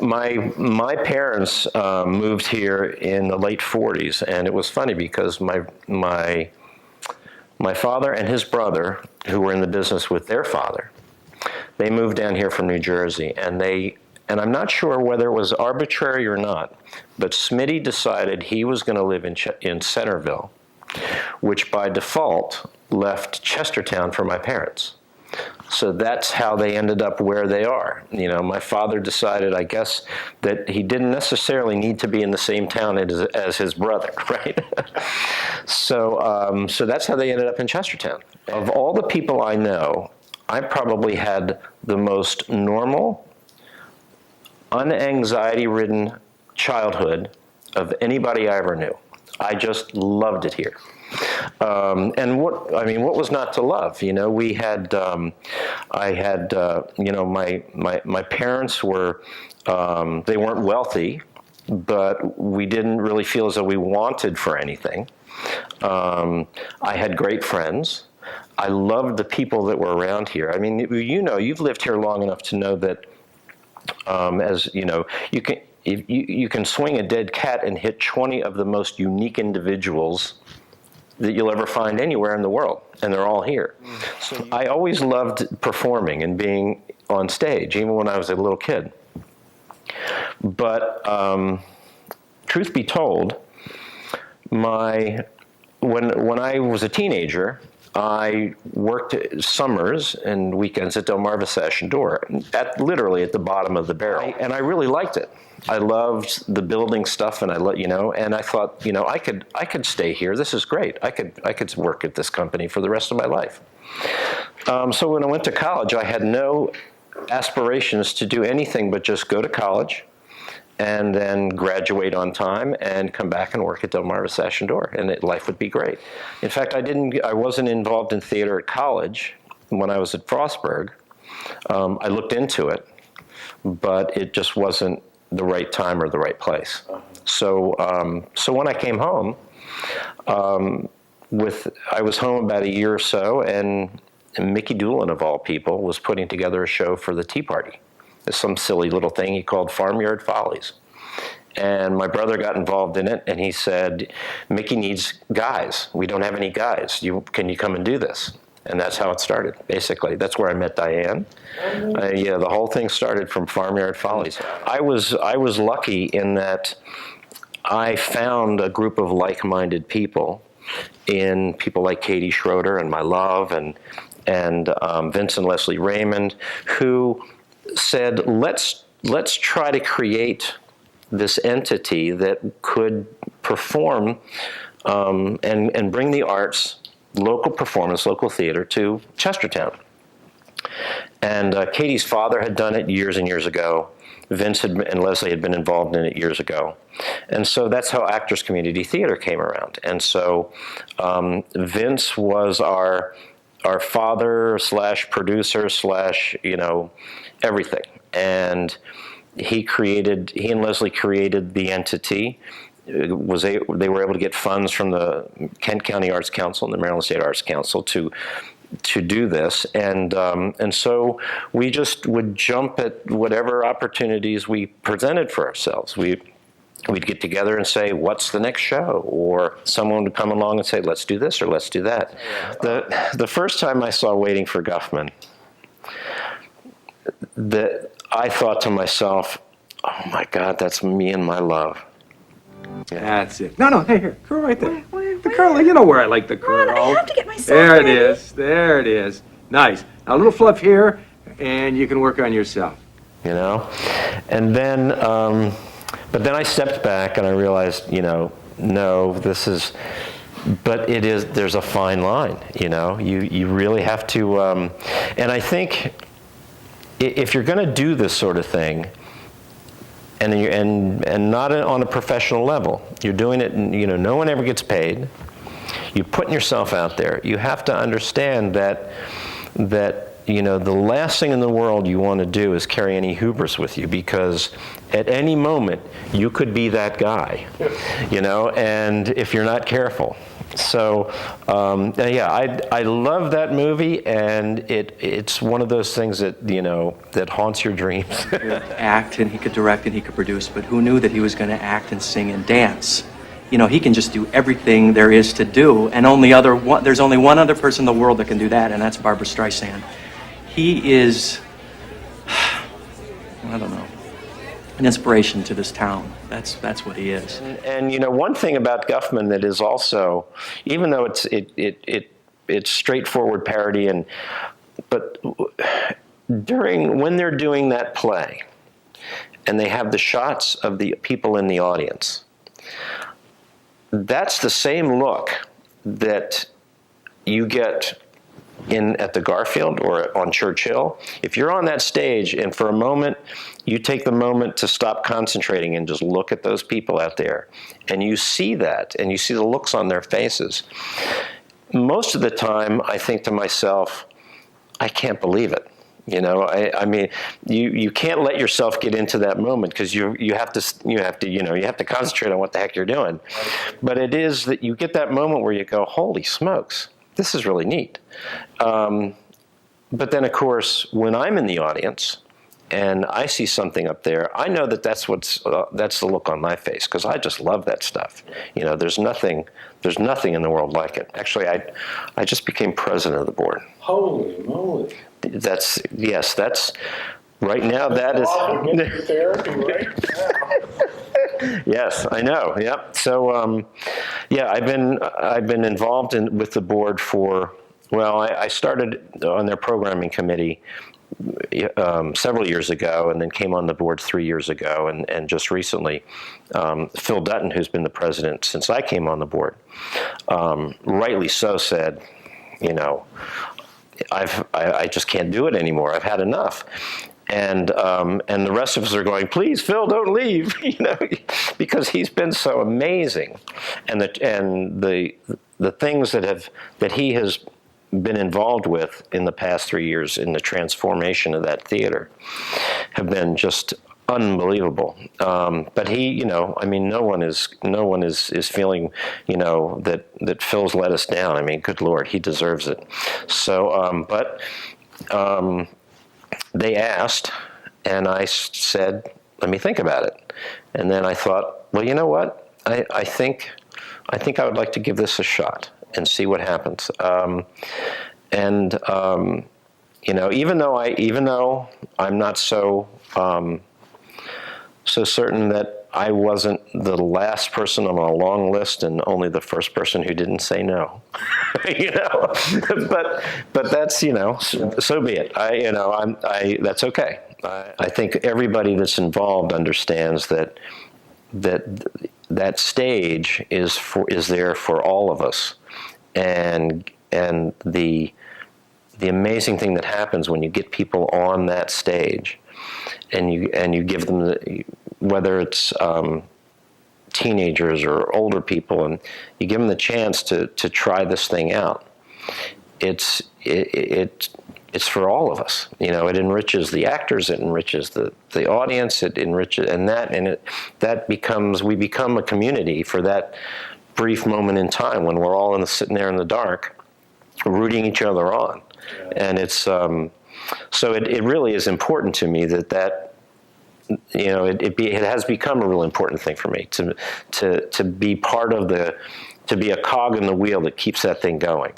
My parents moved here in the late 40s, and it was funny because my father and his brother, who were in the business with their father, they moved down here from New Jersey, and I'm not sure whether it was arbitrary or not, but Smitty decided he was going to live in Centreville, which by default left Chestertown for my parents. So that's how they ended up where they are. You know, my father decided, I guess, that he didn't necessarily need to be in the same town as his brother, right? So that's how they ended up in Chestertown. Of all the people I know, I probably had the most normal, unanxiety-ridden childhood of anybody I ever knew. I just loved it here. And what was not to love? You know, we had, you know, my parents were, they weren't wealthy, but we didn't really feel as though we wanted for anything. I had great friends. I loved the people that were around here. I mean, you know, you've lived here long enough to know that, as you know, you can swing a dead cat and hit 20 of the most unique individuals that you'll ever find anywhere in the world, and they're all here. So I always loved performing and being on stage, even when I was a little kid. But truth be told, when I was a teenager, I worked summers and weekends at Delmarva, Sash, and Door, literally at the bottom of the barrel, and I really liked it. I loved the building stuff, and you know, and I thought, you know, I could stay here. This is great. I could work at this company for the rest of my life. So when I went to college, I had no aspirations to do anything but just go to college, and then graduate on time and come back and work at Delmarva, Sash, and Door, and life would be great. In fact, I wasn't involved in theater at college when I was at Frostburg. I looked into it, but it just wasn't the right time or the right place. So when I came home, I was home about a year or so, and Mickey Doolin, of all people, was putting together a show for the Tea Party. It's some silly little thing he called Farmyard Follies. And my brother got involved in it, and he said, Mickey needs guys. We don't have any guys. Can you come and do this? And that's how it started, basically. That's where I met Diane. Yeah, the whole thing started from Farmyard Follies. I was lucky in that I found a group of like-minded people in people like Katie Schroeder and my love, and Vince and Leslie Raymond, who said, let's try to create this entity that could perform and bring the arts, local performance, local theater to Chestertown. And Katie's father had done it years and years ago. Vince and Leslie had been involved in it years ago. And so that's how Actors Community Theater came around. And so Vince was our father / producer / you know, everything. And he and Leslie created the entity. They were able to get funds from the Kent County Arts Council and the Maryland State Arts Council to do this, and so we just would jump at whatever opportunities we presented for ourselves. We'd get together and say, what's the next show? Or someone would come along and say, let's do this or let's do that. The first time I saw Waiting for Guffman, I thought to myself, oh my God, that's me and my love. Yeah. That's it. No, hey, here, curl right there. The curl, you know where I like the curl. I have to get myself There ready. There it is. Nice. Now a little fluff here, and you can work on yourself. You know? And then, but then I stepped back and I realized, you know, no, there's a fine line, you know? You really have to, and I think if you're going to do this sort of thing, and not on a professional level, you're doing it, and you know, no one ever gets paid. You're putting yourself out there. You have to understand that the last thing in the world you want to do is carry any hubris with you, because at any moment you could be that guy, and if you're not careful. So, yeah, I love that movie, and it's one of those things that, that haunts your dreams. He could act, and he could direct, and he could produce, but who knew that he was going to act and sing and dance? He can just do everything there is to do, and there's only one other person in the world that can do that, and that's Barbra Streisand. He is, I don't know, an inspiration to this town. That's what he is. And one thing about Guffman that is also, even though it's straightforward parody, but when they're doing that play, and they have the shots of the people in the audience, that's the same look that you get at the Garfield or on Churchill. If you're on that stage and for a moment you take the moment to stop concentrating and just look at those people out there, and you see that, and you see the looks on their faces, most of the time I think to myself, I can't believe it. I mean, you can't let yourself get into that moment, because you have to concentrate on what the heck you're doing. But it is that you get that moment where you go, holy smokes, this is really neat. But then, of course, when I'm in the audience and I see something up there, I know that that's the look on my face, because I just love that stuff. There's nothing in the world like it. Actually, I just became president of the board. Holy moly! That's right now. That is therapy right now. Yes, I know. Yep. So, yeah, I've been involved with the board for. Well, I started on their programming committee several years ago, and then came on the board 3 years ago, and just recently, Phil Dutton, who's been the president since I came on the board, rightly so, said, I just can't do it anymore. I've had enough. And the rest of us are going, please, Phil, don't leave, because he's been so amazing, and the things that he has been involved with in the past 3 years in the transformation of that theater have been just unbelievable. But he, I mean, no one is feeling, that Phil's let us down. I mean, good Lord, he deserves it. So, they asked, and I said, let me think about it. And then I thought, well, you know what? I think I would like to give this a shot and see what happens. Even though I'm not so certain that I wasn't the last person on a long list and only the first person who didn't say no, but that's, so be it. That's okay. I think everybody that's involved understands that stage is there for all of us, and the amazing thing that happens when you get people on that stage, and you give them whether it's teenagers or older people, and you give them the chance to try this thing out. It's for all of us. It enriches the actors, it enriches the audience, it enriches, we become a community for that brief moment in time when we're all sitting there in the dark, rooting each other on. Yeah. And it's so it really is important to me that it has become a real important thing for me to be part of to be a cog in the wheel that keeps that thing going.